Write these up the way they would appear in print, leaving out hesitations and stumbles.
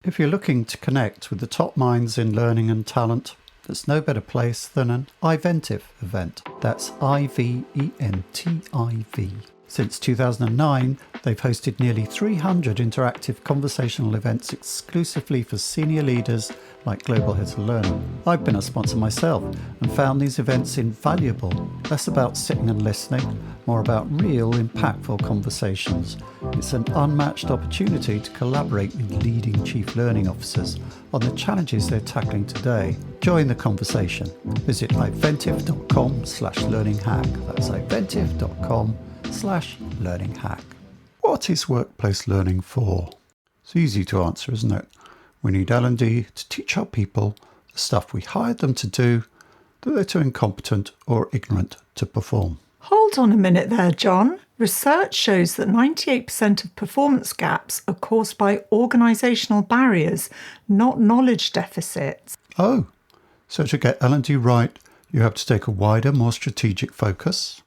If you're looking to connect with the top minds in learning and talent, there's no better place than an iVentiv event. That's IVENTIV. Since 2009, they've hosted nearly 300 interactive conversational events exclusively for senior leaders like global heads of learning. I've been a sponsor myself and found these events invaluable. Less about sitting and listening, more about real, impactful conversations. It's an unmatched opportunity to collaborate with leading chief learning officers on the challenges they're tackling today. Join the conversation. Visit iventiv.com/learninghack. That's iventiv.com/learninghack. What is workplace learning for? It's easy to answer, isn't it? We need L&D to teach our people the stuff we hired them to do that they're too incompetent or ignorant to perform. Hold on a minute there, John. Research shows that 98% of performance gaps are caused by organisational barriers, not knowledge deficits. Oh, so to get L&D right, you have to take a wider, more strategic focus?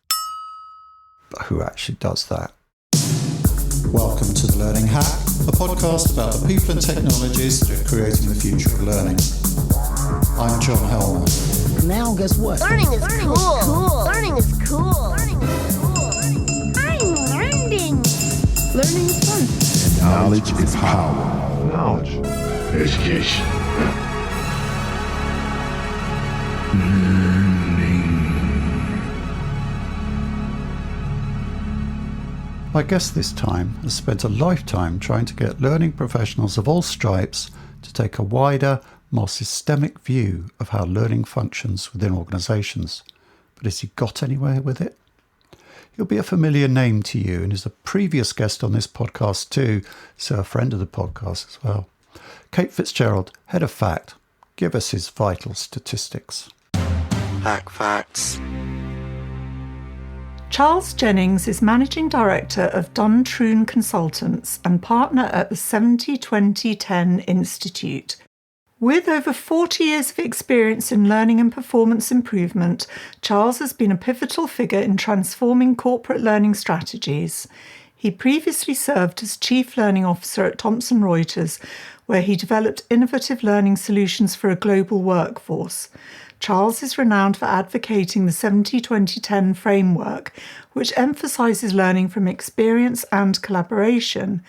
But who actually does that? Welcome to The Learning Hack, a podcast about the people and technologies that are creating the future of learning. I'm John Helmer. Now guess what? Learning is cool. Learning is cool. Learning is cool. I'm learning. Learning is fun. Knowledge is power. Knowledge. Education. My guest this time has spent a lifetime trying to get learning professionals of all stripes to take a wider, more systemic view of how learning functions within organisations. But has he got anywhere with it? He'll be a familiar name to you and is a previous guest on this podcast too, so a friend of the podcast as well. Kate Fitzgerald, Head of Fact, give us his vital statistics. Hack Facts. Charles Jennings is Managing Director of Duntroon Consultants and partner at the 70-20-10 Institute. With over 40 years of experience in learning and performance improvement, Charles has been a pivotal figure in transforming corporate learning strategies. He previously served as Chief Learning Officer at Thomson Reuters, where he developed innovative learning solutions for a global workforce. Charles is renowned for advocating the 70-20-10 framework, which emphasises learning from experience and collaboration.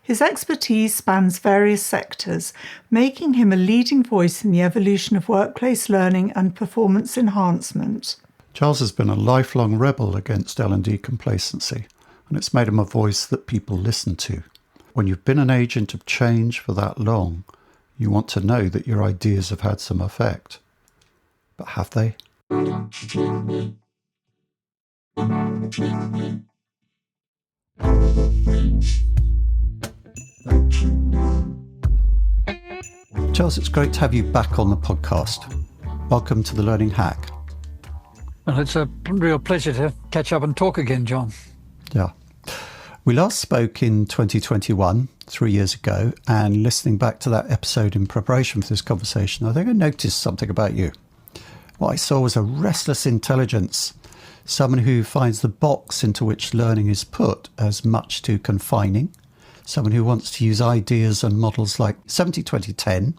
His expertise spans various sectors, making him a leading voice in the evolution of workplace learning and performance enhancement. Charles has been a lifelong rebel against L&D complacency, and it's made him a voice that people listen to. When you've been an agent of change for that long, you want to know that your ideas have had some effect. But have they? Charles, it's great to have you back on the podcast. Welcome to The Learning Hack. Well, it's a real pleasure to catch up and talk again, John. Yeah. We last spoke in 2021, 3 years ago, and listening back to that episode in preparation for this conversation, I think I noticed something about you. What I saw was a restless intelligence, someone who finds the box into which learning is put as much too confining, someone who wants to use ideas and models like 70-20-10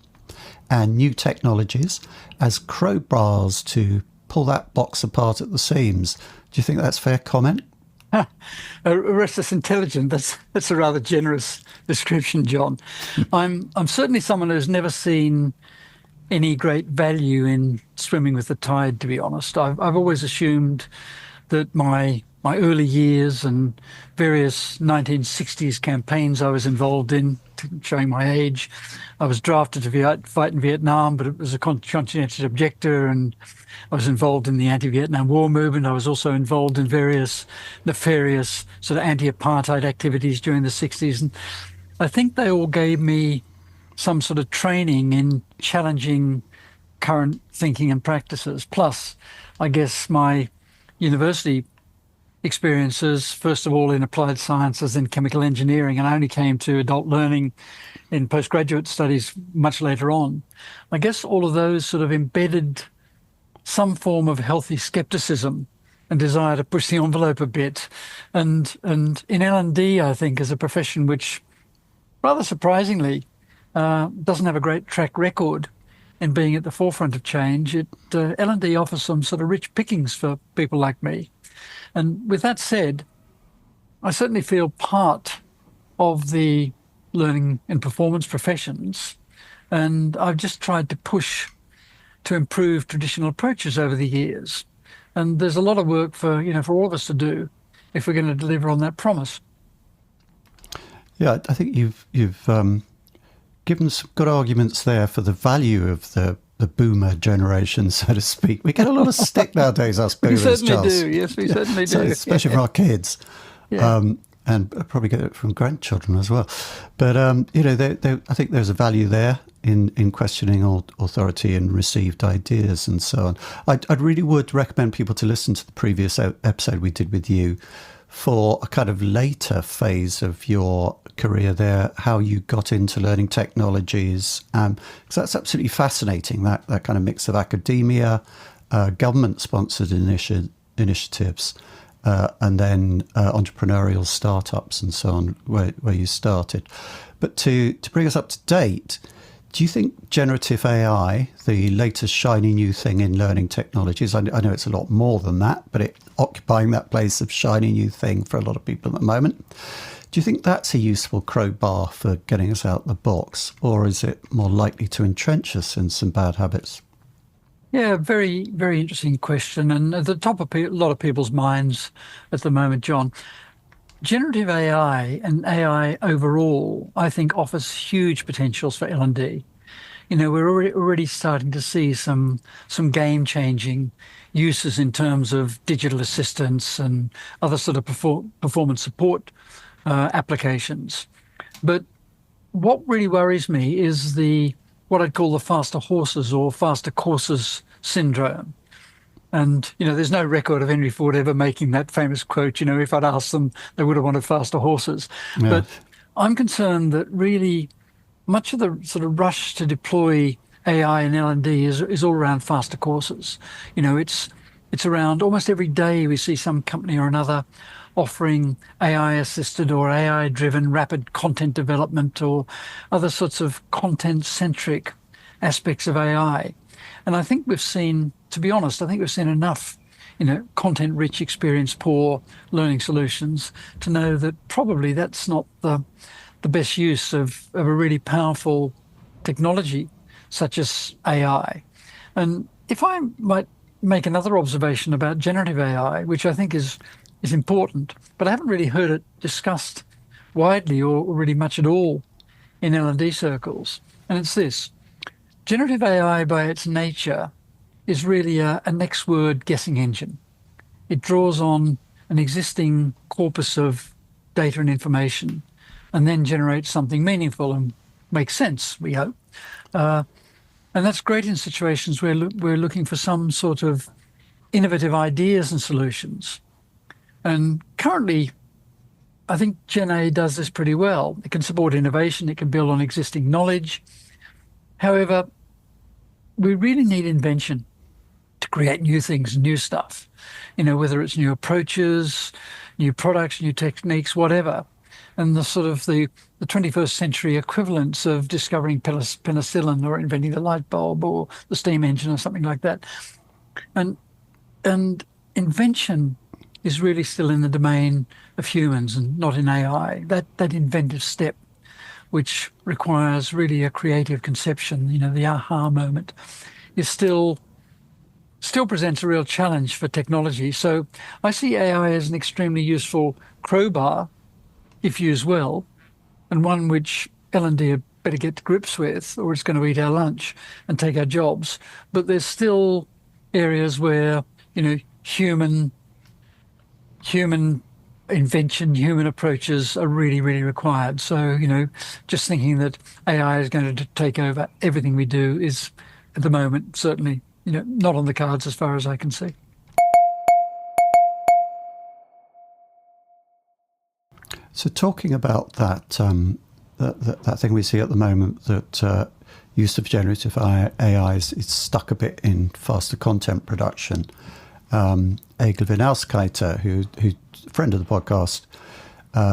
and new technologies as crowbars to pull that box apart at the seams. Do you think that's a fair comment? A restless intelligence, that's a rather generous description, John. I'm certainly someone who's never seen any great value in swimming with the tide, to be honest. I've always assumed that my early years and various 1960s campaigns I was involved in, showing my age, I was drafted to fight in Vietnam, but it was a conscientious objector, and I was involved in the anti-Vietnam War movement. I was also involved in various nefarious sort of anti-apartheid activities during the 60s. And I think they all gave me some sort of training in challenging current thinking and practices. Plus, I guess my university experiences, first of all in applied sciences and chemical engineering, and I only came to adult learning in postgraduate studies much later on. I guess all of those sort of embedded some form of healthy skepticism and desire to push the envelope a bit. And in L&D, I think, is a profession which, rather surprisingly, doesn't have a great track record in being at the forefront of change. L&D offers some sort of rich pickings for people like me. And with that said, I certainly feel part of the learning and performance professions, and I've just tried to push to improve traditional approaches over the years. And there's a lot of work for all of us to do if we're going to deliver on that promise. Yeah, I think you've given some good arguments there for the value of the boomer generation, so to speak. We get a lot of stick nowadays, us boomers, We certainly Charles. do. Yes, we certainly So, do. especially from our kids. Yeah. And probably get it from grandchildren as well. But, I think there's a value there in questioning authority and received ideas and so on. I really would recommend people to listen to the previous episode we did with you for a kind of later phase of your career there, how you got into learning technologies. Because that's absolutely fascinating, that kind of mix of academia, government-sponsored initiatives, and then entrepreneurial startups and so on, where you started. But to bring us up to date, do you think generative AI, the latest shiny new thing in learning technologies, I know it's a lot more than that, but it's occupying that place of shiny new thing for a lot of people at the moment. Do you think that's a useful crowbar for getting us out of the box, or is it more likely to entrench us in some bad habits? Yeah, very, very interesting question. And at the top of a lot of people's minds at the moment, John, generative AI and AI overall, I think, offers huge potentials for L&D. We're already starting to see some game-changing uses in terms of digital assistance and other sort of performance support applications. But what really worries me is what I'd call the faster horses or faster courses syndrome. And, there's no record of Henry Ford ever making that famous quote, if I'd asked them, they would have wanted faster horses. Yeah. But I'm concerned that really much of the sort of rush to deploy AI and L&D is all around faster courses. It's around almost every day we see some company or another offering AI-assisted or AI-driven rapid content development or other sorts of content-centric aspects of AI. And I think we've seen, to be honest, enough, content-rich experience, poor learning solutions to know that probably that's not the best use of a really powerful technology such as AI. And if I might make another observation about generative AI, which I think is important, but I haven't really heard it discussed widely or really much at all in L&D circles. And it's this: generative AI by its nature is really a next word guessing engine. It draws on an existing corpus of data and information and then generates something meaningful and makes sense, we hope. And that's great in situations where we're looking for some sort of innovative ideas and solutions. And currently, I think Gen A does this pretty well. It can support innovation. It can build on existing knowledge. However, we really need invention to create new things, new stuff, whether it's new approaches, new products, new techniques, whatever. And the sort of the 21st century equivalents of discovering penicillin or inventing the light bulb or the steam engine or something like that. And invention is really still in the domain of humans and not in AI. That inventive step, which requires really a creative conception, the aha moment, is still presents a real challenge for technology. So I see AI as an extremely useful crowbar, if used well, and one which L&D had better get to grips with, or it's going to eat our lunch and take our jobs. But there's still areas where, human invention, human approaches are really, really required. So, just thinking that AI is going to take over everything we do is, at the moment, certainly, not on the cards as far as I can see. So talking about that thing we see at the moment, that use of generative AI is stuck a bit in faster content production. Egil Vinauskaite, who's a friend of the podcast,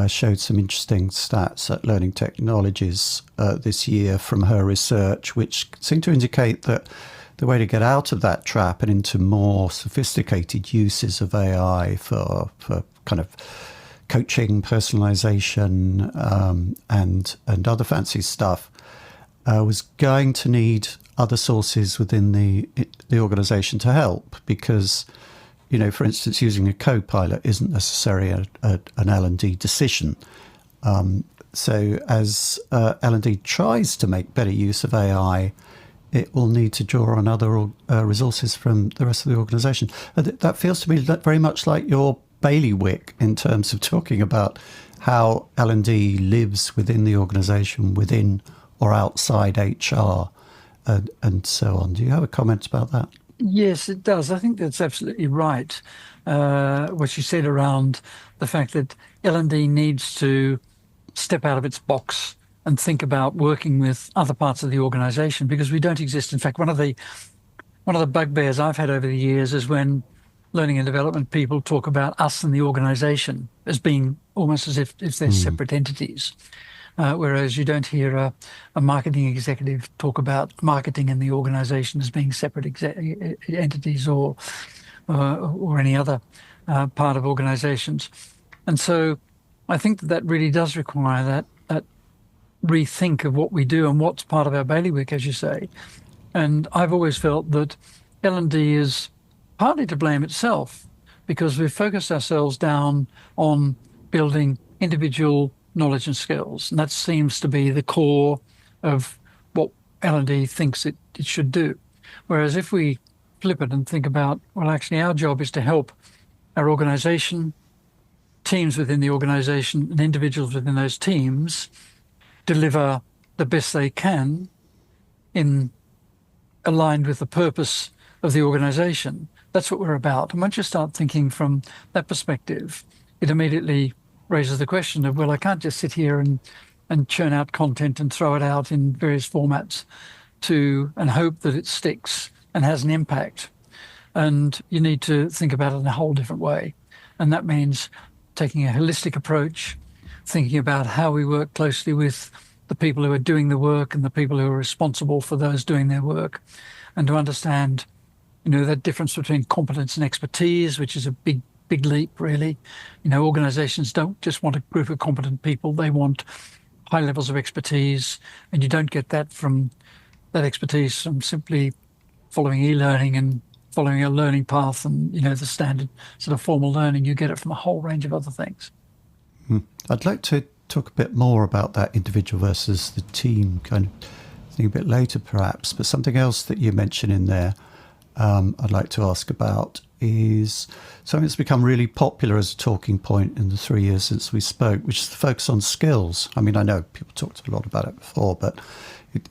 showed some interesting stats at Learning Technologies this year from her research, which seemed to indicate that the way to get out of that trap and into more sophisticated uses of AI for kind of coaching, personalization, and other fancy stuff was going to need other sources within the organization to help, because, you know, for instance, using a co-pilot isn't necessarily an L&D decision. So as L&D tries to make better use of AI, it will need to draw on other resources from the rest of the organization. That feels to me very much like your bailiwick in terms of talking about how L&D lives within the organization, within or outside HR, and so on. Do you have a comment about that? Yes, it does. I think that's absolutely right. What you said around the fact that L&D needs to step out of its box and think about working with other parts of the organization, because we don't exist. In fact, one of the bugbears I've had over the years is when learning and development people talk about us and the organization as being almost as if they're separate entities. Whereas you don't hear a marketing executive talk about marketing and the organization as being separate entities or any other part of organizations. And so I think that really does require that rethink of what we do and what's part of our bailiwick, as you say. And I've always felt that L&D is partly to blame itself, because we've focused ourselves down on building individual knowledge and skills. And that seems to be the core of what L&D thinks it should do. Whereas if we flip it and think about, well, actually our job is to help our organization, teams within the organization, and individuals within those teams deliver the best they can aligned with the purpose of the organization. That's what we're about. And once you start thinking from that perspective, it immediately raises the question of, well, I can't just sit here and churn out content and throw it out in various formats and hope that it sticks and has an impact. And you need to think about it in a whole different way. And that means taking a holistic approach, thinking about how we work closely with the people who are doing the work and the people who are responsible for those doing their work, and to understand, that difference between competence and expertise, which is a big leap, really. Organizations don't just want a group of competent people, they want high levels of expertise, and you don't get that expertise from simply following e-learning and following a learning path and, the standard sort of formal learning. You get it from a whole range of other things. I'd like to talk a bit more about that individual versus the team kind of thing a bit later, perhaps. But something else that you mentioned in there I'd like to ask about is something that's become really popular as a talking point in the 3 years since we spoke, which is the focus on skills. I mean, I know people talked a lot about it before, but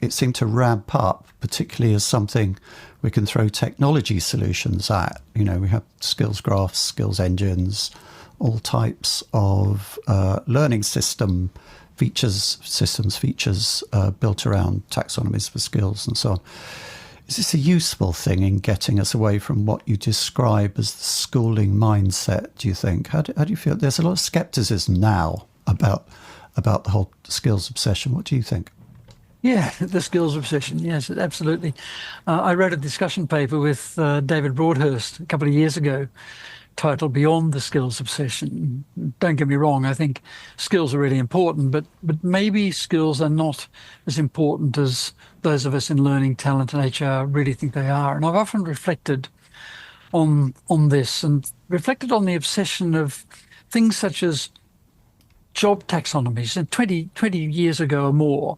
it seemed to ramp up, particularly as something we can throw technology solutions at. We have skills graphs, skills engines, all types of learning systems features built around taxonomies for skills and so on. Is this a useful thing in getting us away from what you describe as the schooling mindset, do you think? How do you feel? There's a lot of skepticism now about the whole skills obsession. What do you think? Yeah, the skills obsession. Yes, absolutely. I wrote a discussion paper with David Broadhurst a couple of years ago titled Beyond the Skills Obsession. Don't get me wrong, I think skills are really important, but maybe skills are not as important as those of us in learning, talent and HR really think they are. And I've often reflected on this and reflected on the obsession of things such as job taxonomies. And 20 years ago or more,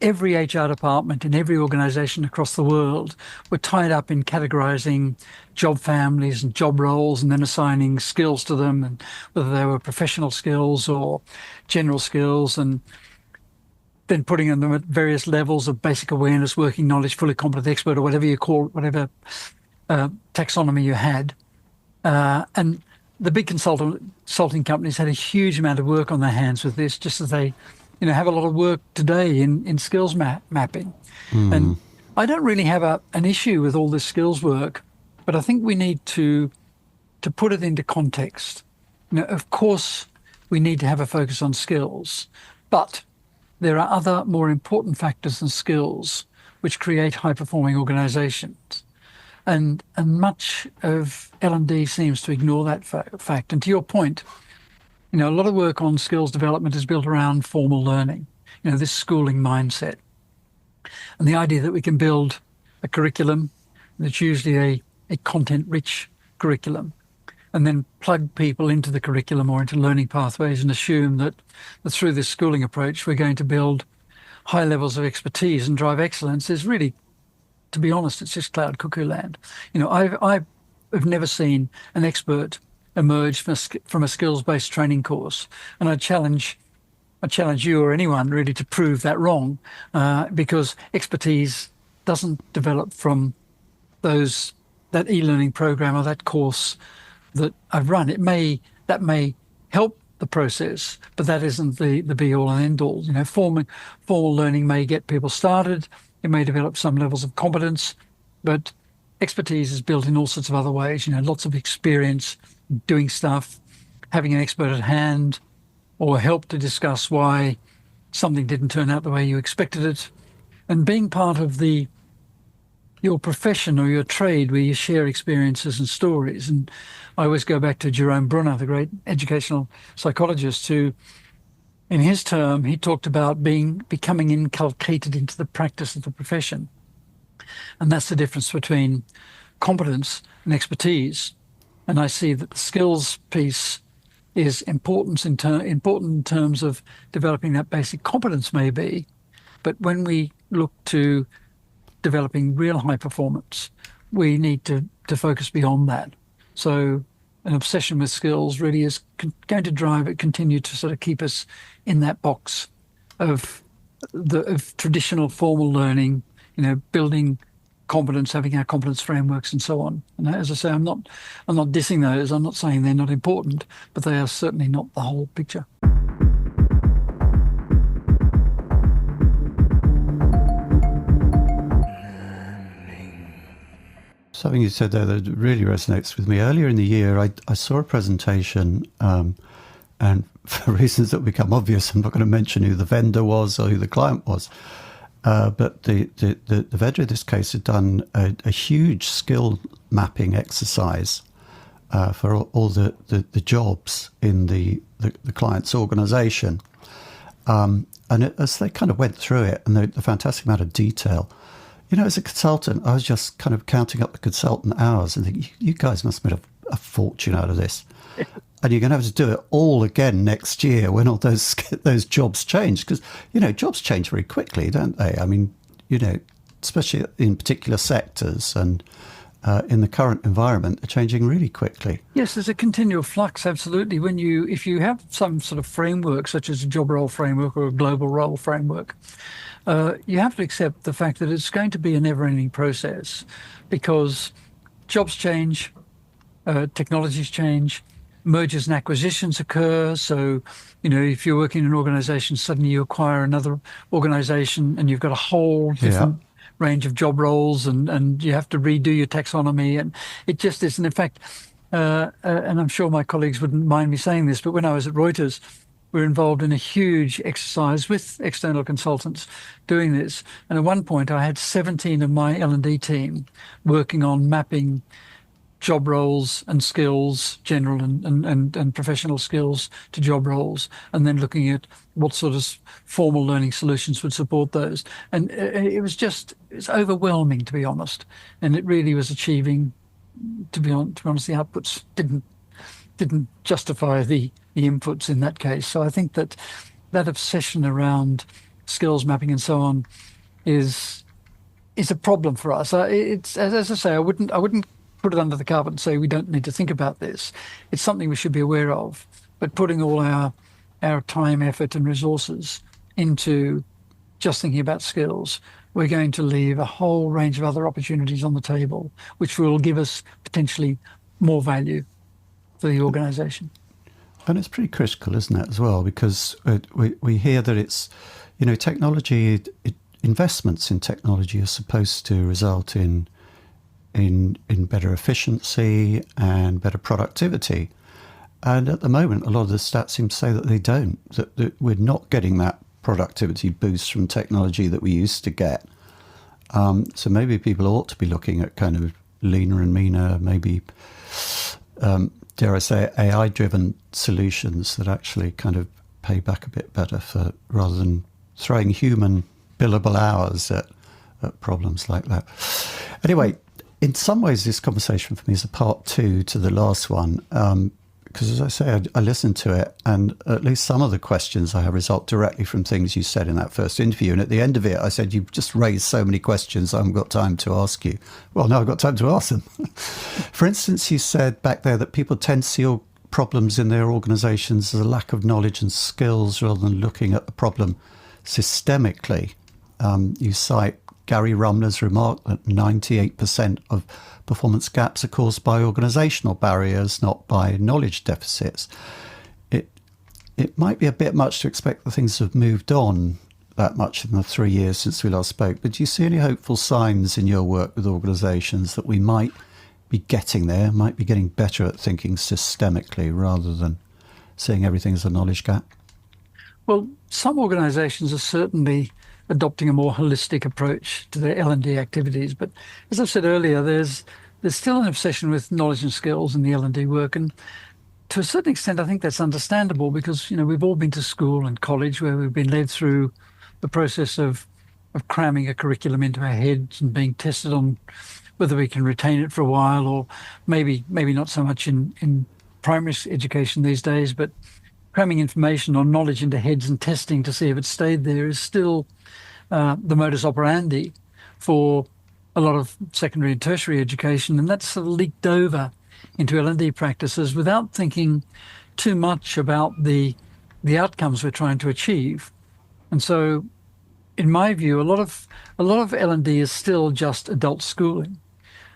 every HR department in every organization across the world were tied up in categorizing job families and job roles and then assigning skills to them, and whether they were professional skills or general skills, and then putting them at various levels of basic awareness, working knowledge, fully competent expert, or whatever you call it, whatever taxonomy you had. And the big consulting companies had a huge amount of work on their hands with this, just as they have a lot of work today in skills mapping. And I don't really have an issue with all this skills work, but I think we need to put it into context. Of course, we need to have a focus on skills. But there are other more important factors than skills which create high-performing organizations. And much of L&D seems to ignore that fact. And to your point, a lot of work on skills development is built around formal learning, this schooling mindset. And the idea that we can build a curriculum that's usually a content-rich curriculum, and then plug people into the curriculum or into learning pathways and assume that through this schooling approach, we're going to build high levels of expertise and drive excellence is really, to be honest, it's just cloud cuckoo land. I have never seen an expert emerge from a skills-based training course, and I challenge you or anyone really to prove that wrong, because expertise doesn't develop from that e-learning program or that course that I've run. That may help the process, but that isn't the be-all and end-all. Formal learning may get people started. It may develop some levels of competence, but expertise is built in all sorts of other ways. Lots of experience doing stuff, having an expert at hand, or help to discuss why something didn't turn out the way you expected it, and being part of your profession or your trade where you share experiences and stories. And I always go back to Jerome Brunner, the great educational psychologist, who, in his term, he talked about becoming inculcated into the practice of the profession. And that's the difference between competence and expertise. And I see that the skills piece is important in terms of developing that basic competence maybe. But when we look to developing real high performance, we need to focus beyond that. So an obsession with skills really is going to continue to sort of keep us in that box of traditional formal learning, building competence, having our competence frameworks and so on. And as I say, I'm not dissing those. I'm not saying they're not important, but they are certainly not the whole picture. Something you said there that really resonates with me. Earlier in the year, I saw a presentation, and for reasons that become obvious, I'm not going to mention who the vendor was or who the client was. But the vendor in this case had done a huge skill mapping exercise for all the jobs in the client's organization. And as they kind of went through it, and the fantastic amount of detail, as a consultant, I was just kind of counting up the consultant hours and thinking, you guys must have made a fortune out of this. And you're going to have to do it all again next year when all those jobs change. Because, jobs change very quickly, don't they? I mean, especially in particular sectors and in the current environment, they're changing really quickly. Yes, there's a continual flux, absolutely. If you have some sort of framework, such as a job role framework or a global role framework, you have to accept the fact that it's going to be a never-ending process, because jobs change, technologies change, mergers and acquisitions occur. So, if you're working in an organization, suddenly you acquire another organization and you've got a whole different range of job roles, and you have to redo your taxonomy. And it just is. And in fact, and I'm sure my colleagues wouldn't mind me saying this, but when I was at Reuters, we were involved in a huge exercise with external consultants doing this. And at one point, I had 17 of my L&D team working on mapping job roles and skills, general and professional skills to job roles, and then looking at what sort of formal learning solutions would support those. And it's overwhelming, to be honest. And it really was achieving, to be honest, the outputs didn't justify the inputs in that case. So I think that obsession around skills mapping and so on is a problem for us. It's, as I say, I wouldn't put it under the carpet and say we don't need to think about this. It's something we should be aware of, but putting all our time, effort and resources into just thinking about skills, we're going to leave a whole range of other opportunities on the table, which will give us potentially more value for the organization. And it's pretty critical, isn't it, as well? Because we hear that it's, technology, investments in technology are supposed to result in better efficiency and better productivity. And at the moment, a lot of the stats seem to say that they don't, that we're not getting that productivity boost from technology that we used to get. So maybe people ought to be looking at kind of leaner and meaner, maybe, dare I say, AI-driven solutions that actually kind of pay back a bit better rather than throwing human billable hours at problems like that. Anyway, in some ways, this conversation for me is a part two to the last one. Because as I say, I listened to it, and at least some of the questions I have result directly from things you said in that first interview. And at the end of it, I said, you've just raised so many questions, I haven't got time to ask you. Well, now I've got time to ask them. For instance, you said back there that people tend to see all problems in their organizations as a lack of knowledge and skills rather than looking at the problem systemically. You cite Gary Rumler's remark that 98% of performance gaps are caused by organisational barriers, not by knowledge deficits. It might be a bit much to expect that things have moved on that much in the 3 years since we last spoke, but do you see any hopeful signs in your work with organisations that we might be getting there, might be getting better at thinking systemically rather than seeing everything as a knowledge gap? Well, some organisations are certainly adopting a more holistic approach to their L&D activities. But as I've said earlier, there's still an obsession with knowledge and skills in the L&D work. And to a certain extent, I think that's understandable because, we've all been to school and college where we've been led through the process of cramming a curriculum into our heads and being tested on whether we can retain it for a while, or maybe not so much in primary education these days, but cramming information or knowledge into heads and testing to see if it stayed there is still the modus operandi for a lot of secondary and tertiary education, and that's sort of leaked over into L&D practices without thinking too much about the outcomes we're trying to achieve. And so, in my view, a lot of L&D is still just adult schooling,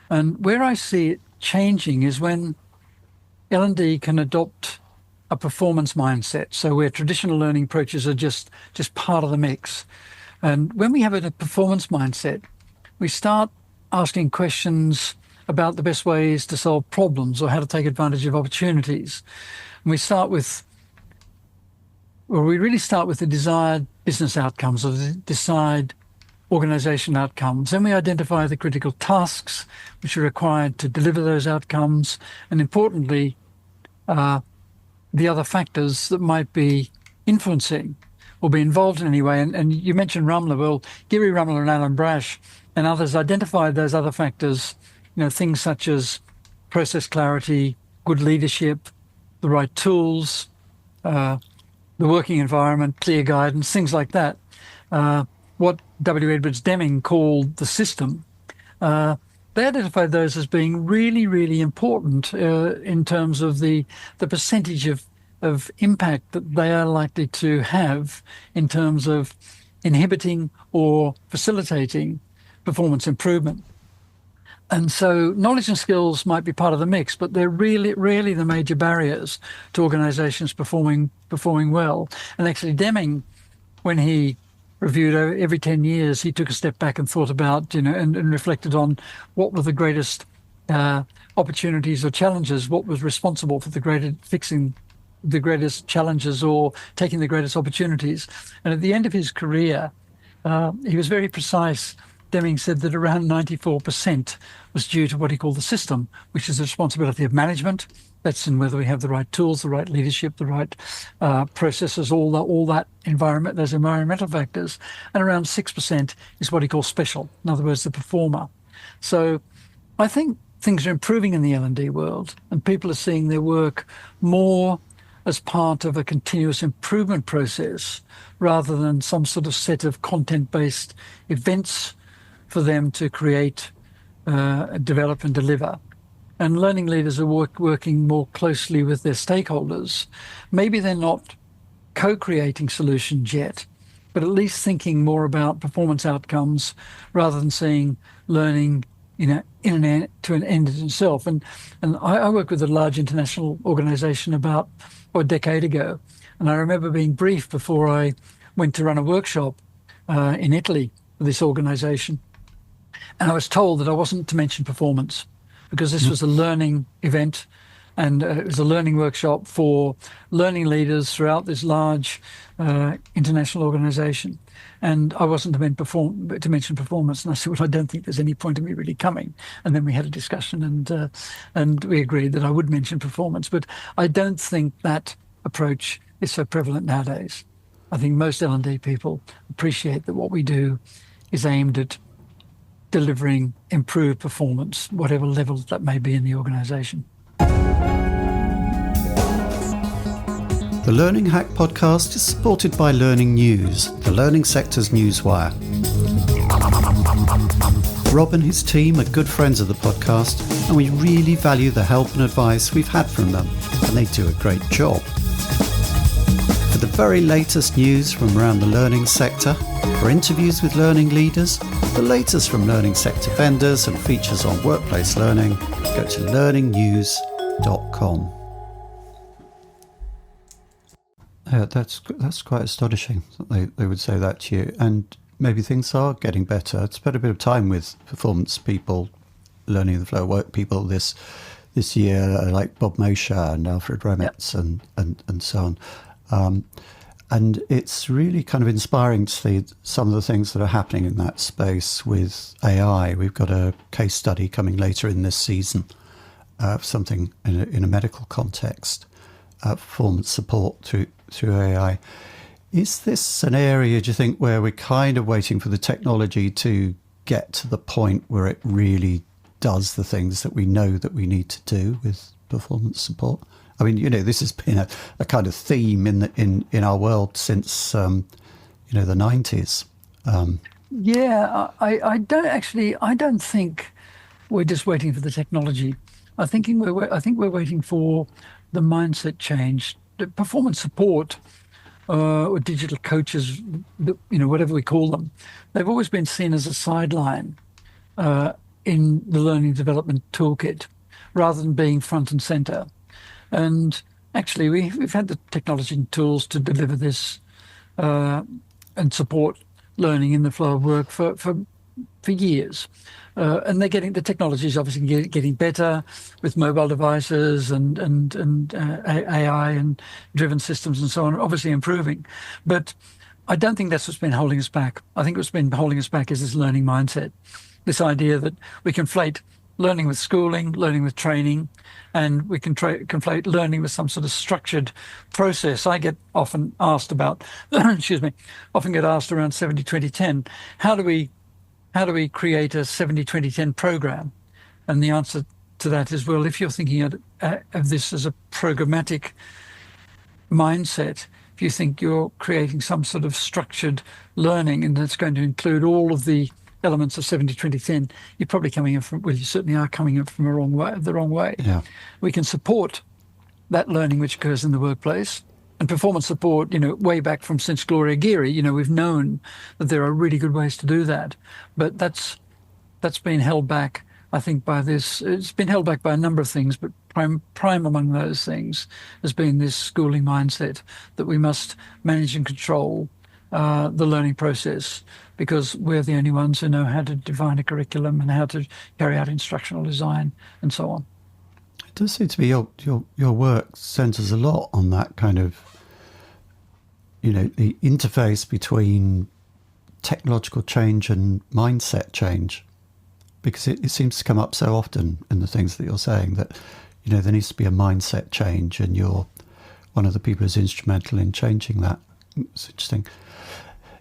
and where I see it changing is when L&D can adopt a performance mindset, so where traditional learning approaches are just part of the mix. And when we have a performance mindset, we start asking questions about the best ways to solve problems or how to take advantage of opportunities. And we really start with the desired business outcomes or the desired organisation outcomes. Then we identify the critical tasks which are required to deliver those outcomes, and importantly, the other factors that might be influencing or be involved in any way. And you mentioned Rumler. Well, Gary Rumler and Alan Brash and others identified those other factors, things such as process clarity, good leadership, the right tools, the working environment, clear guidance, things like that. What W. Edwards Deming called the system, they identified those as being really, really important in terms of the percentage of impact that they are likely to have in terms of inhibiting or facilitating performance improvement. And so knowledge and skills might be part of the mix, but they're really the major barriers to organizations performing well. And actually Deming, when he reviewed every 10 years, he took a step back and thought about, and reflected on what were the greatest opportunities or challenges, what was responsible for fixing the greatest challenges or taking the greatest opportunities. And at the end of his career, he was very precise. Deming said that around 94% was due to what he called the system, which is the responsibility of management. That's in whether we have the right tools, the right leadership, the right processes, all that environment, those environmental factors. And around 6% is what he calls special, in other words, the performer. So I think things are improving in the L&D world, and people are seeing their work more as part of a continuous improvement process rather than some sort of set of content-based events for them to create, develop and deliver. And learning leaders are working more closely with their stakeholders. Maybe they're not co-creating solutions yet, but at least thinking more about performance outcomes rather than seeing learning to an end in itself. And I worked with a large international organization about a decade ago, and I remember being briefed before I went to run a workshop in Italy for this organization. And I was told that I wasn't to mention performance because this was a learning event And it was a learning workshop for learning leaders throughout this large international organization. And I wasn't to mention performance. And I said, well, I don't think there's any point in me really coming. And then we had a discussion, and we agreed that I would mention performance. But I don't think that approach is so prevalent nowadays. I think most L&D people appreciate that what we do is aimed at delivering improved performance, whatever level that may be in the organization. The Learning Hack podcast is supported by Learning News, the learning sector's newswire. Rob and his team are good friends of the podcast, and we really value the help and advice we've had from them, and they do a great job. For the very latest news from around the learning sector, for interviews with learning leaders, the latest from learning sector vendors and features on workplace learning, go to learningnews.com. That's quite astonishing that they would say that to you. And maybe things are getting better. I've spent a bit of time with performance people, learning the flow of work people this year, like Bob Moshe and Alfred Remitz and so on. And it's really kind of inspiring to see some of the things that are happening in that space with AI. We've got a case study coming later in this season, something in a medical context, performance support through AI. Is this an area, do you think, where we're kind of waiting for the technology to get to the point where it really does the things that we know that we need to do with performance support? I mean, this has been a kind of theme in our world since, the 90s. I don't think we're just waiting for the technology. I think we're waiting for the mindset change. The performance support or digital coaches, whatever we call them, they've always been seen as a sideline in the learning development toolkit rather than being front and center. And actually, we've had the technology and tools to deliver this and support learning in the flow of work for years. And the technology is obviously getting better with mobile devices and AI and driven systems and so on, obviously improving. But I don't think that's what's been holding us back. I think what's been holding us back is this learning mindset, this idea that we conflate learning with schooling, learning with training, and we can conflate learning with some sort of structured process. I get often asked about, around 70-20-10, how do we create a 70-20-10 program? And the answer to that is, well, if you're thinking of this as a programmatic mindset, if you think you're creating some sort of structured learning and that's going to include all of the elements of 70-20-10, you're probably coming in from, well, you certainly are coming in from the wrong way. Yeah. We can support that learning which occurs in the workplace. And performance support, way back from since Gloria Geary, we've known that there are really good ways to do that. But that's been held back, I think, by this. It's been held back by a number of things, but prime among those things has been this schooling mindset that we must manage and control the learning process, because we're the only ones who know how to define a curriculum and how to carry out instructional design and so on. It does seem to be your work centres a lot on that kind of, the interface between technological change and mindset change, because it seems to come up so often in the things that you're saying that, there needs to be a mindset change, and you're one of the people who's instrumental in changing that. It's interesting.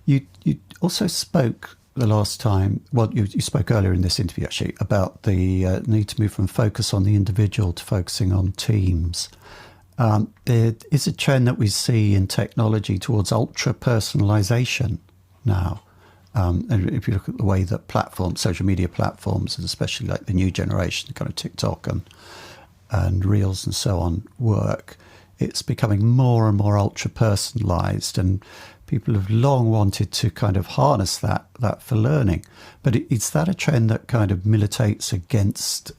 You also spoke the last time, well, you spoke earlier in this interview actually, about the need to move from focus on the individual to focusing on teams. There is a trend that we see in technology towards ultra-personalization now. And if you look at the way that social media platforms, and especially like the new generation, kind of TikTok and Reels and so on, work, it's becoming more and more ultra-personalized, and people have long wanted to kind of harness that for learning. But is that a trend that kind of militates against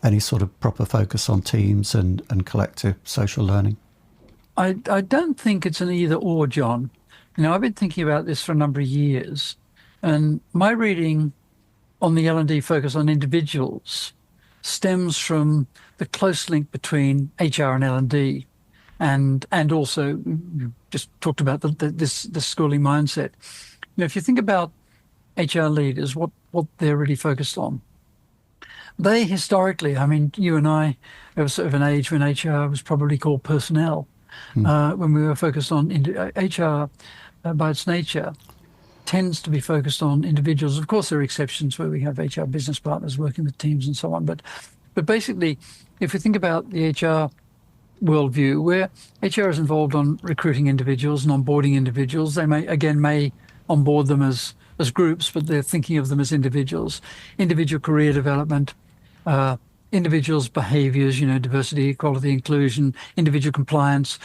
any sort of proper focus on teams and collective social learning? I don't think it's an either or, John. I've been thinking about this for a number of years, and my reading on the L&D focus on individuals stems from the close link between HR and L&D, and also you just talked about this schooling mindset. If you think about HR leaders, what they're really focused on, they historically, I mean, you and I have sort of an age when HR was probably called personnel, when we were focused on HR by its nature tends to be focused on individuals. Of course, there are exceptions where we have HR business partners working with teams and so on. But basically, if you think about the HR worldview, where HR is involved on recruiting individuals and onboarding individuals, they may onboard them as groups, but they're thinking of them as individuals. Individual career development, individuals' behaviors, diversity, equality, inclusion, individual compliance.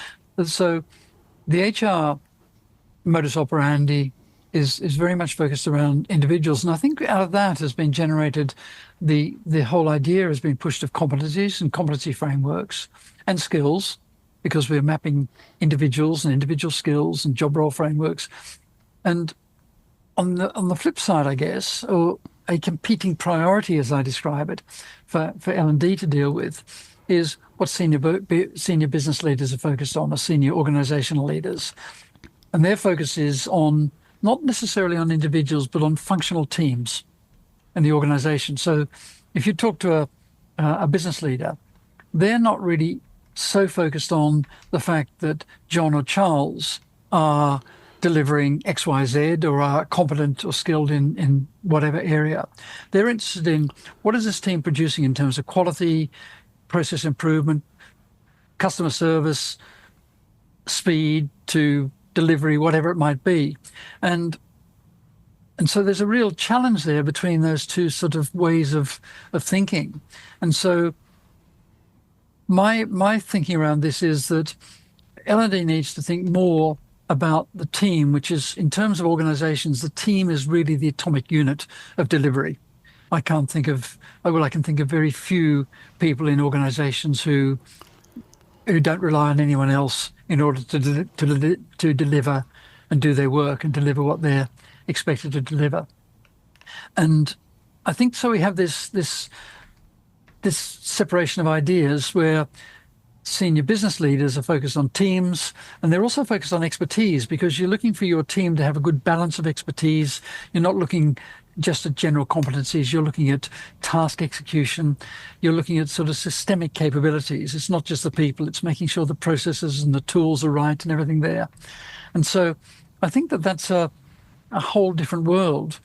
So the HR modus operandi is very much focused around individuals. And I think out of that has been generated, the whole idea has been pushed of competencies and competency frameworks and skills, because we're mapping individuals and individual skills and job role frameworks. And on the flip side, I guess, or a competing priority, as I describe it, for L&D to deal with, is what senior business leaders are focused on, or senior organizational leaders. And their focus is on not necessarily on individuals, but on functional teams in the organization. So if you talk to a business leader, they're not really so focused on the fact that John or Charles are delivering X, Y, Z, or are competent or skilled in whatever area. They're interested in what is this team producing in terms of quality, process improvement, customer service, speed to delivery, whatever it might be. And so there's a real challenge there between those two sort of ways of thinking. And so my thinking around this is that L&D needs to think more about the team, which is, in terms of organizations, the team is really the atomic unit of delivery. I can think of very few people in organizations who don't rely on anyone else in order to deliver and do their work and deliver what they're expected to deliver. And I think so we have this separation of ideas where senior business leaders are focused on teams, and they're also focused on expertise, because you're looking for your team to have a good balance of expertise. You're not looking just at general competencies. You're looking at task execution. You're looking at sort of systemic capabilities. It's not just the people. It's making sure the processes and the tools are right and everything there. And so I think that's a whole different world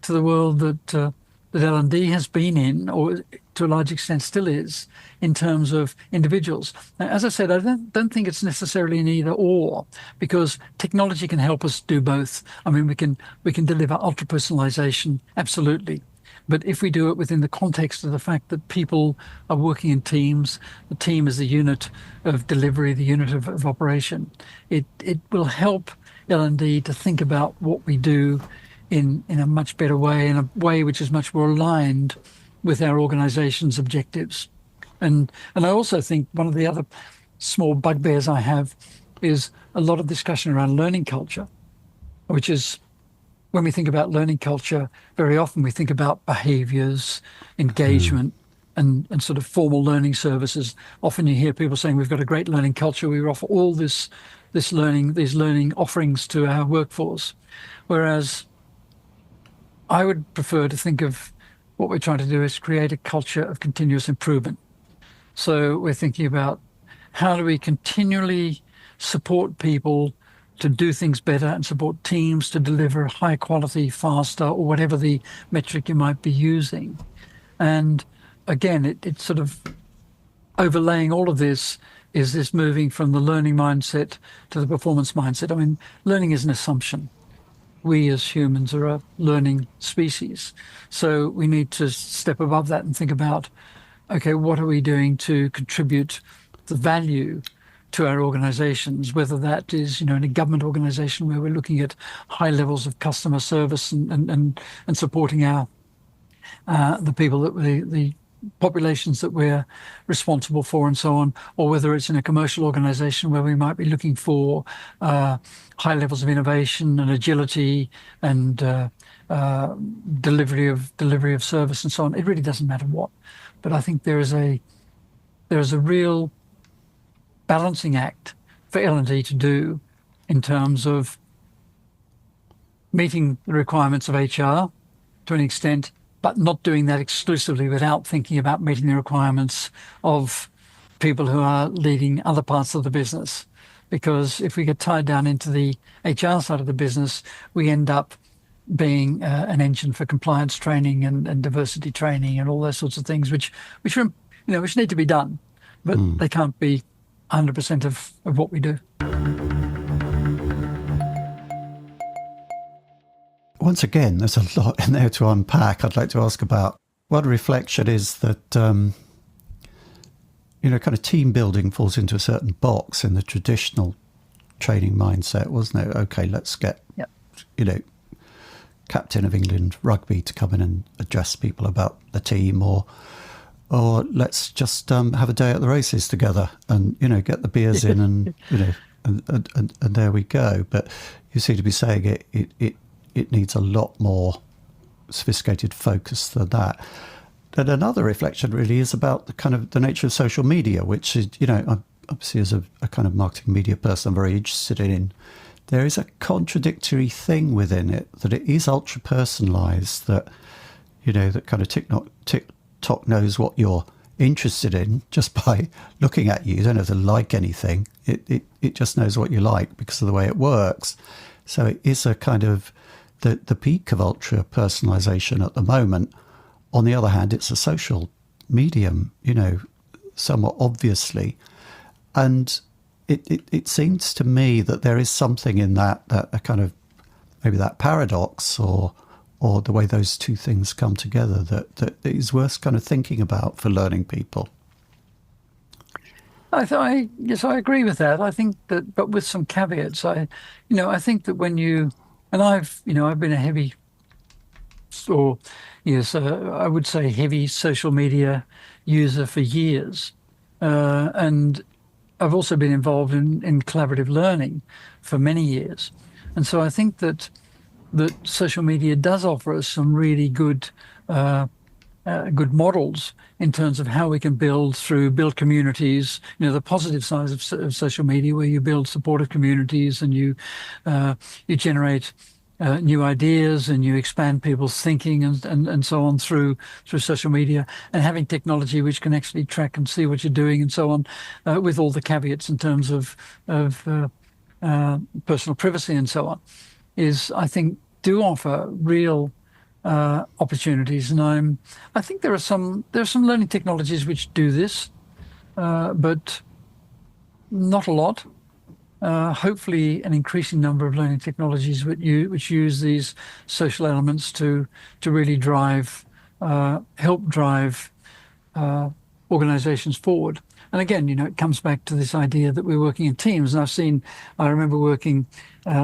to the world that L&D has been in, or to a large extent still is, in terms of individuals. Now, as I said, I don't think it's necessarily an either or, because technology can help us do both. I mean, we can deliver ultra personalization, absolutely. But if we do it within the context of the fact that people are working in teams, the team is the unit of delivery, the unit of operation, it will help L&D to think about what we do in a much better way, in a way which is much more aligned with our organization's objectives. And I also think one of the other small bugbears I have is a lot of discussion around learning culture, which is, when we think about learning culture, very often we think about behaviors, engagement, and sort of formal learning services. Often you hear people saying, we've got a great learning culture, we offer all these learning offerings to our workforce. Whereas I would prefer to think of what we're trying to do is create a culture of continuous improvement. So we're thinking about how do we continually support people to do things better and support teams to deliver high quality, faster, or whatever the metric you might be using. And again, it's sort of overlaying all of this is this moving from the learning mindset to the performance mindset. I mean, learning is an assumption. We as humans are a learning species. So we need to step above that and think about, okay, what are we doing to contribute the value to our organizations, whether that is, in a government organization where we're looking at high levels of customer service and supporting the people the populations that we're responsible for and so on, or whether it's in a commercial organization where we might be looking for high levels of innovation and agility and delivery of service and so on. It really doesn't matter what. But I think there is a real balancing act for L&D to do in terms of meeting the requirements of HR to an extent, but not doing that exclusively without thinking about meeting the requirements of people who are leading other parts of the business. Because if we get tied down into the HR side of the business, we end up being an engine for compliance training and diversity training and all those sorts of things, which need to be done, but they can't be 100% of what we do. Once again, there's a lot in there to unpack. I'd like to ask about what reflection is that, kind of team building falls into a certain box in the traditional training mindset, wasn't it? Okay, let's get, captain of England rugby to come in and address people about the team, or let's just have a day at the races together and, get the beers in and, and there we go. But you seem to be saying it needs a lot more sophisticated focus than that. And another reflection really is about the nature of social media, which is, I'm obviously as a kind of marketing media person, I'm very interested in. There is a contradictory thing within it, that it is ultra personalized, that, that kind of TikTok knows what you're interested in just by looking at you. You don't have to like anything. It just knows what you like because of the way it works. So it is a kind of the peak of ultra personalization at the moment. On the other hand, it's a social medium, somewhat obviously. And it seems to me that there is something in that a kind of maybe that paradox or the way those two things come together that is worth kind of thinking about for learning people. Yes, I agree with that. I think that, but with some caveats. I think that when you, and I've been a heavy, I would say heavy social media user for years, and I've also been involved in collaborative learning for many years, and so I think that social media does offer us some really good models in terms of how we can build communities. The positive side of social media, where you build supportive communities and you generate new ideas and you expand people's thinking and so on through social media, and having technology which can actually track and see what you're doing and so on, with all the caveats in terms of personal privacy and so on, is, I think, do offer real opportunities. And I think there are some learning technologies which do this, but not a lot. Hopefully an increasing number of learning technologies which use these social elements to really help drive organizations forward. And again, it comes back to this idea that we're working in teams. And I remember working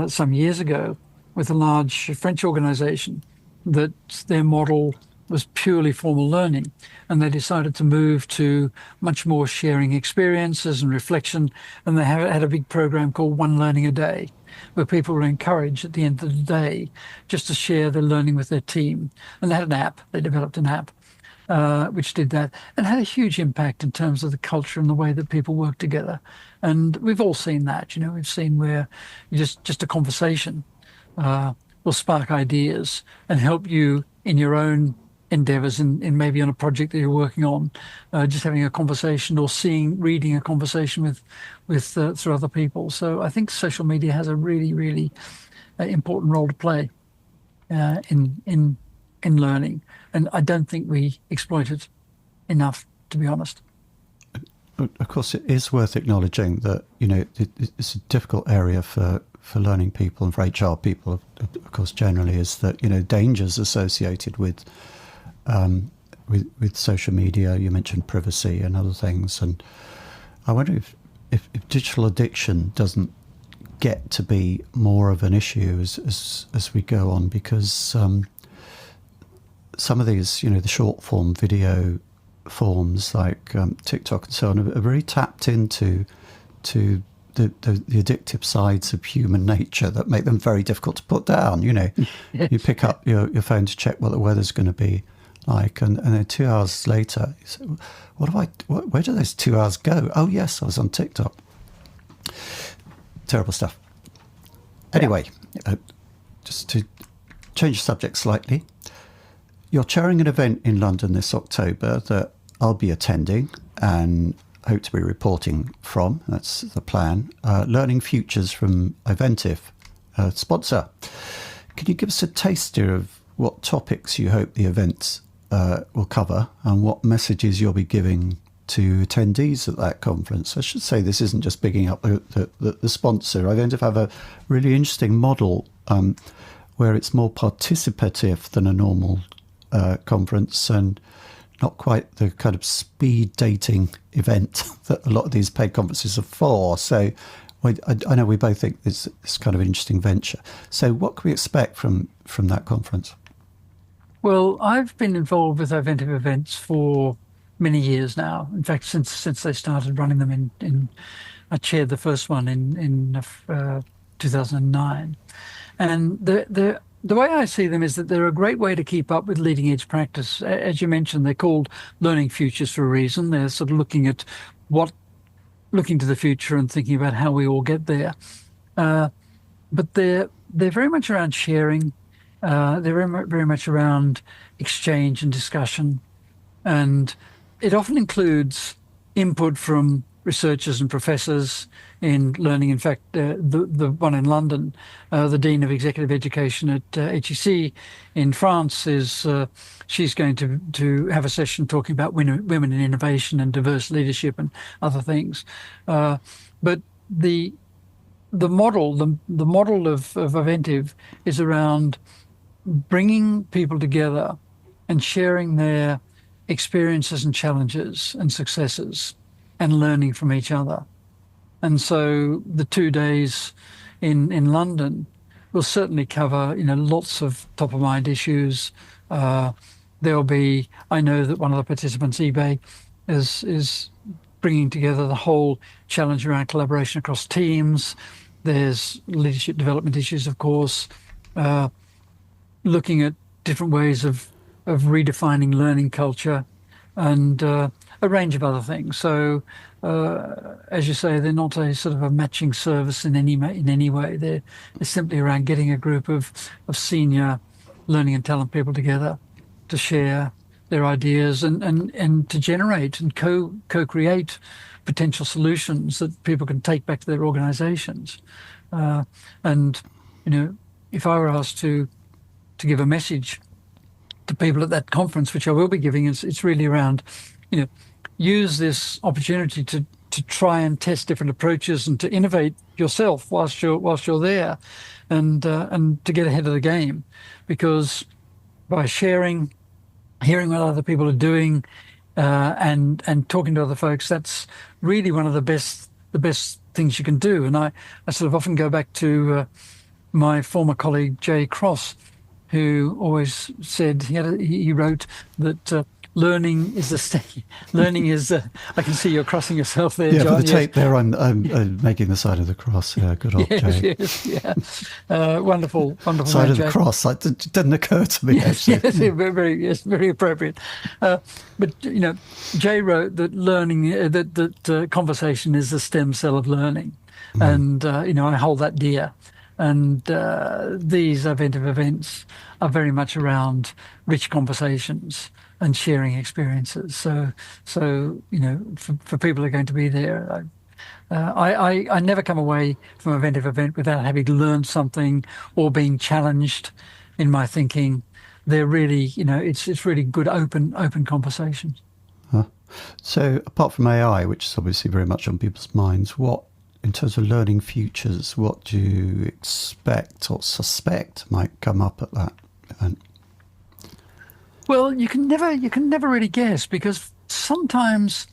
some years ago with a large French organization that their model was purely formal learning, and they decided to move to much more sharing experiences and reflection, and they had a big program called One Learning a Day, where people were encouraged at the end of the day just to share their learning with their team. And they had an app, they developed an app which did that, and had a huge impact in terms of the culture and the way that people work together. And we've all seen that. We've seen where just a conversation will spark ideas and help you in your own endeavors, in maybe on a project that you're working on, just having a conversation or reading a conversation with through other people. So I think social media has a really, really important role to play in learning, and I don't think we exploit it enough, to be honest. Of course, it is worth acknowledging that it's a difficult area for learning people and for HR people, of course, generally, is that dangers associated with social media. You mentioned privacy and other things, and I wonder if digital addiction doesn't get to be more of an issue as we go on, because some of these, the short form video forms like TikTok and so on are very tapped into the addictive sides of human nature that make them very difficult to put down. You know, you pick up your phone to check what the weather's going to be like, and then 2 hours later, you say, where do those 2 hours go? Oh yes, I was on TikTok. Terrible stuff. Anyway, just to change the subject slightly, you're chairing an event in London this October that I'll be attending and hope to be reporting from. That's the plan. Learning Futures from iVentiv, sponsor. Can you give us a taster of what topics you hope the event will cover and what messages you'll be giving to attendees at that conference? I should say this isn't just bigging up the sponsor. iVentiv have a really interesting model where it's more participative than a normal conference and not quite the kind of speed dating event that a lot of these paid conferences are for. So I know we both think it's kind of an interesting venture. So what can we expect from that conference? Well, I've been involved with iVentiv events for many years now. In fact, since they started running them I chaired the first one in 2009. And the way I see them is that they're a great way to keep up with leading edge practice. As you mentioned, they're called Learning Futures for a reason. They're sort of looking to the future and thinking about how we all get there. But they're very much around sharing. They're very much around exchange and discussion. And it often includes input from researchers and professors in learning. In fact, the one in London, the Dean of Executive Education at HEC in France, she's going to have a session talking about women in innovation and diverse leadership and other things. But the model of iVentiv is around bringing people together and sharing their experiences and challenges and successes and learning from each other. And so the 2 days in London will certainly cover, lots of top of mind issues. There'll be, I know that one of the participants, eBay, is bringing together the whole challenge around collaboration across teams. There's leadership development issues, of course, looking at different ways of redefining learning culture and a range of other things. So, as you say, they're not a sort of a matching service in any way. They're simply around getting a group of senior learning and talent people together to share their ideas and to generate and co-create potential solutions that people can take back to their organizations. And, if I were asked to give a message to people at that conference, which I will be giving, it's really around, use this opportunity to try and test different approaches and to innovate yourself whilst you're there, and to get ahead of the game, because by sharing, hearing what other people are doing, and talking to other folks, that's really one of the best things you can do. And I sort of often go back to my former colleague Jay Cross, who always said he wrote that learning is learning is. I can see you're crossing yourself there, yeah, John. For the tape there, I'm making the sign of the cross. Yeah, good old Jay. Yes, yeah. Wonderful. Sign of the cross. That didn't occur to me. Yes, very appropriate. But Jay wrote that learning, that conversation is the stem cell of learning, and I hold that dear. And these iVentiv events are very much around rich conversations and sharing experiences. So for people who are going to be there, I never come away from an iVentiv event without having learned something or being challenged in my thinking. They're really, it's really good open conversations. Huh. So apart from AI, which is obviously very much on people's minds, what, in terms of learning futures, what do you expect or suspect might come up at that event? Well, you can never really guess, because sometimes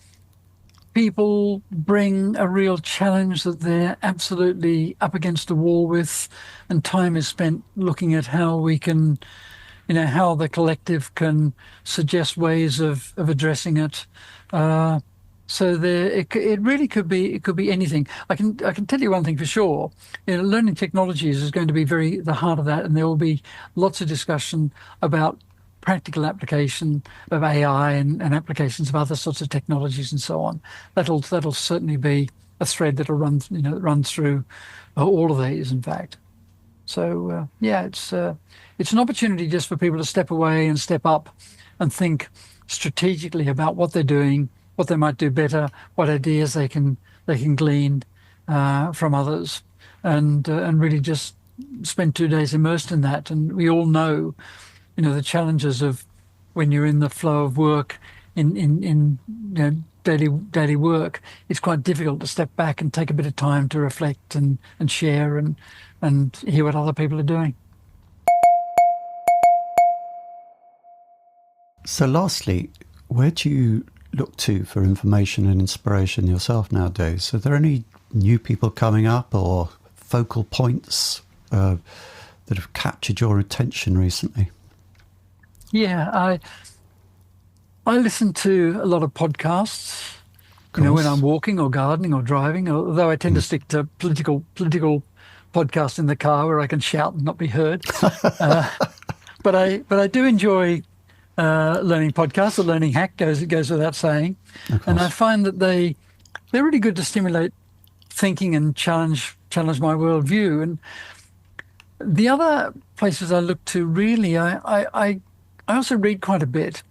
people bring a real challenge that they're absolutely up against the wall with, and time is spent looking at how we can, how the collective can suggest ways of addressing it. So it really could be anything. I can tell you one thing for sure. Learning technologies is going to be the heart of that, and there will be lots of discussion about practical application of AI and applications of other sorts of technologies and so on. That'll certainly be a thread that'll run through all of these, in fact. So it's an opportunity just for people to step away and step up and think strategically about what they're doing, what they might do better, what ideas they can glean from others, and really just spend 2 days immersed in that. And we all know, the challenges of when you're in the flow of work in daily work. It's quite difficult to step back and take a bit of time to reflect and share and hear what other people are doing. So lastly, where do you look to for information and inspiration yourself nowadays? Are there any new people coming up or focal points that have captured your attention recently? Yeah, I listen to a lot of podcasts, when I'm walking or gardening or driving, although I tend to stick to political podcasts in the car where I can shout and not be heard. But I do enjoy learning podcasts. A learning hack goes without saying. And I find that they're really good to stimulate thinking and challenge my worldview. And the other places I look to, really, I also read quite a bit,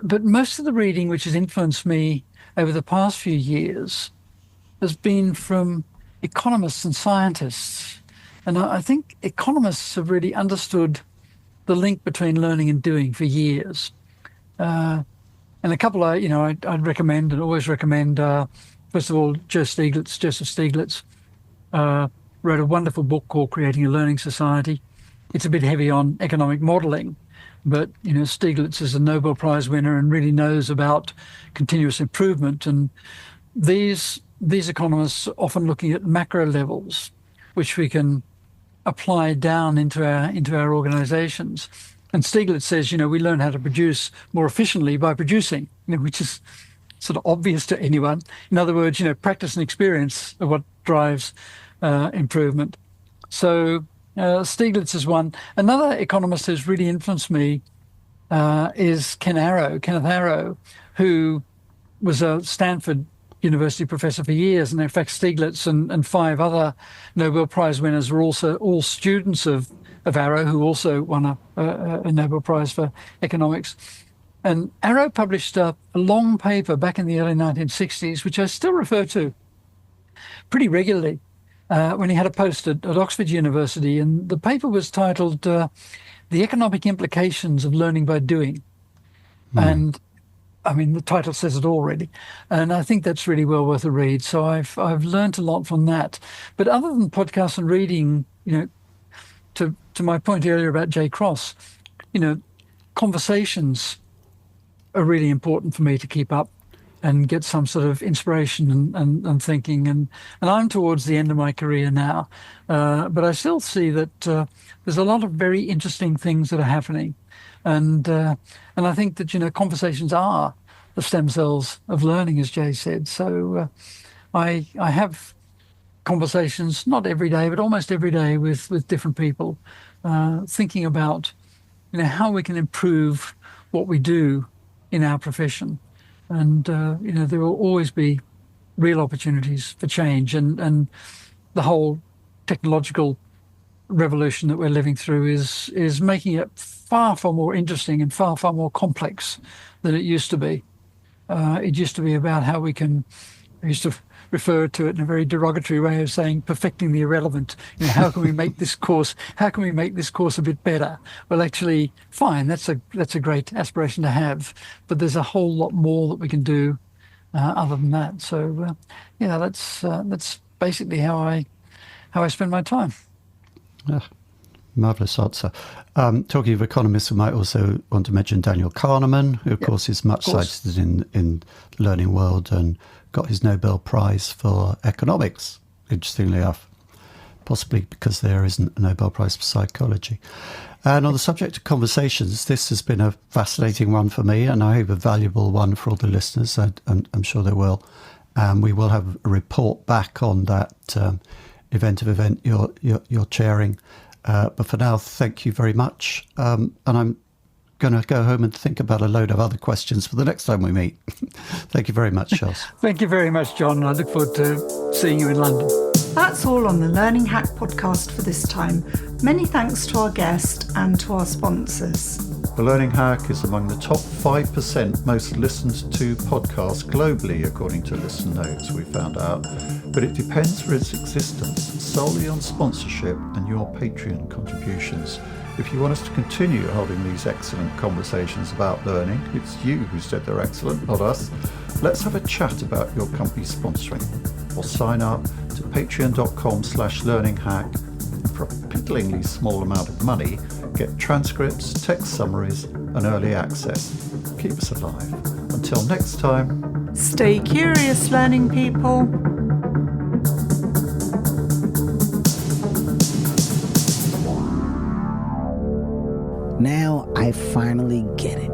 but most of the reading which has influenced me over the past few years has been from economists and scientists. And I think economists have really understood the link between learning and doing for years. And a couple I'd recommend and always recommend, first of all, Joseph Stiglitz wrote a wonderful book called Creating a Learning Society. It's a bit heavy on economic modeling, but Stiglitz is a Nobel Prize winner and really knows about continuous improvement. And these economists are often looking at macro levels, which we can apply down into our organizations. And Stiglitz says, we learn how to produce more efficiently by producing, which is sort of obvious to anyone. In other words, practice and experience are what drives improvement. So Stiglitz is one. Another economist who's really influenced me is Kenneth Arrow, who was a Stanford University professor for years. And in fact, Stiglitz and 5 other Nobel Prize winners were also all students of Arrow, who also won a Nobel Prize for economics. And Arrow published a long paper back in the early 1960s, which I still refer to pretty regularly, when he had a post at Oxford University. And the paper was titled The Economic Implications of Learning by Doing. And I mean, the title says it all, really. And I think that's really well worth a read. So I've learned a lot from that. But other than podcasts and reading, to my point earlier about Jay Cross, conversations are really important for me to keep up and get some sort of inspiration and thinking. And I'm towards the end of my career now, but I still see that there's a lot of very interesting things that are happening. And I think that, conversations are the stem cells of learning, as Jay said. So I have conversations, not every day, but almost every day with different people, thinking about, how we can improve what we do in our profession. And, there will always be real opportunities for change. And the whole technological revolution that we're living through is making it far, far more interesting and far, far more complex than it used to be. It used to be about how I used to refer to it in a very derogatory way of saying perfecting the irrelevant. How can we make this course a bit better? Well, actually, fine, that's a great aspiration to have, but there's a whole lot more that we can do other than that. So that's basically how I spend my time. Yeah, marvellous answer. Talking of economists, we might also want to mention Daniel Kahneman, who, of course, is much cited in the learning world and got his Nobel Prize for economics, interestingly enough, possibly because there isn't a Nobel Prize for psychology. And on the subject of conversations, this has been a fascinating one for me, and I hope a valuable one for all the listeners. I'm sure they will. And we will have a report back on that iVentiv event you're chairing. But for now, thank you very much. And I'm going to go home and think about a load of other questions for the next time we meet. Thank you very much, Charles. Thank you very much, John. I look forward to seeing you in London. That's all on the Learning Hack podcast for this time. Many thanks to our guest and to our sponsors. The Learning Hack is among the top 5% most listened to podcasts globally, according to Listen Notes, we found out. But it depends for its existence solely on sponsorship and your Patreon contributions. If you want us to continue holding these excellent conversations about learning, it's you who said they're excellent, not us. Let's have a chat about your company sponsoring. Or sign up to patreon.com/learninghack. For a piddlingly small amount of money, get transcripts, text summaries, and early access. Keep us alive. Until next time. Stay curious, learning people. Now I finally get it.